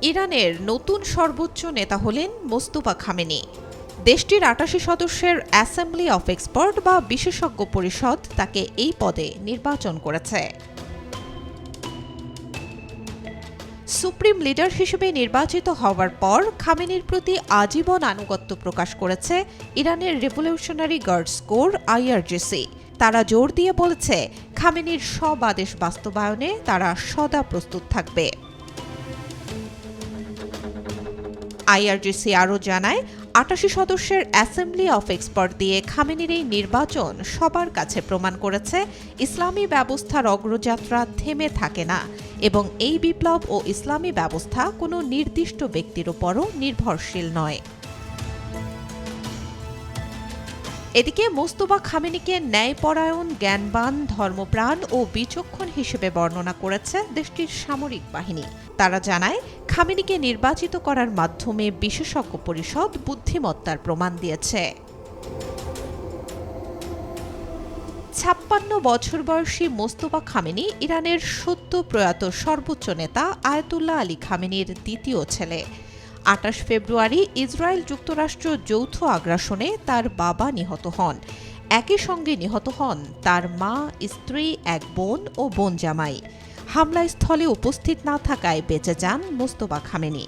ইরানের নতুন সর্বোচ্চ নেতা হলেন মোস্তফা খামেনি। দেশটির ৮৮ সদস্যের অ্যাসেম্বলি অফ এক্সপার্ট বা বিশেষজ্ঞ পরিষদ তাকে এই পদে নির্বাচন করেছে। সুপ্রিম লিডার হিসেবে নির্বাচিত হওয়ার পর খামেনির প্রতি আজীবন আনুগত্য প্রকাশ করেছে ইরানের রেভলিউশনারি গার্ডস কোর আইআরজিসি। তারা জোর দিয়ে বলেছে, খামেনির সব আদেশ বাস্তবায়নে তারা সদা প্রস্তুত থাকবে। আইআরজিসি আরও জানায়, ৮৮ সদস্যের অ্যাসেম্বলি অফ এক্সপার্ট দিয়ে খামেনির এই নির্বাচন সবার কাছে প্রমাণ করেছে ইসলামী ব্যবস্থার অগ্রযাত্রা থেমে থাকে না এবং এই বিপ্লব ও ইসলামী ব্যবস্থা কোনো নির্দিষ্ট ব্যক্তির উপরও নির্ভরশীল নয়। এদিকে মোস্তফা খামেনিকে ন্যায়পরায়ণ, জ্ঞানবান, ধর্মপ্রাণ ও বিচক্ষণ হিসেবে বর্ণনা করেছে দেশটির সামরিক বাহিনী। তারা জানায়, খামেনিকে নির্বাচিত করার মাধ্যমে বিশেষজ্ঞ পরিষদ বুদ্ধিমত্তার প্রমাণ দিয়েছে। ৫৬ বছর বয়সী মোস্তফা খামেনি ইরানের সদ্য প্রয়াত সর্বোচ্চ নেতা আয়াতুল্লাহ আলী খামেনির দ্বিতীয় ছেলে। ২৮ ফেব্রুয়ারি ইসরায়েল যুক্তরাষ্ট্র যৌথ আগ্রাসনে তার বাবা নিহত হন। একই সঙ্গে নিহত হন তার মা, স্ত্রী, এক বোন ও বোন জামাই। হামলাস্থলে উপস্থিত না থাকায় বেঁচে যান মোস্তফা খামেনি।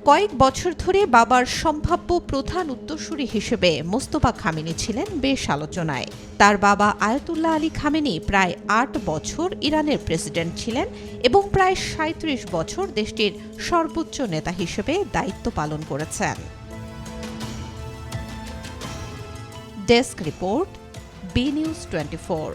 কয়েক বছর ধরে বাবার সম্ভাব্য প্রধান উত্তরসূরি হিসেবে মোস্তফা খামেনি ছিলেন বেশ আলোচনায়। তার বাবা আয়াতুল্লাহ আলী খামেনি প্রায় ৮ বছর ইরানের প্রেসিডেন্ট ছিলেন এবং প্রায় ৩৭ বছর দেশটির সর্বোচ্চ নেতা হিসেবে দায়িত্ব পালন করেছেন। Desk report, B news 24।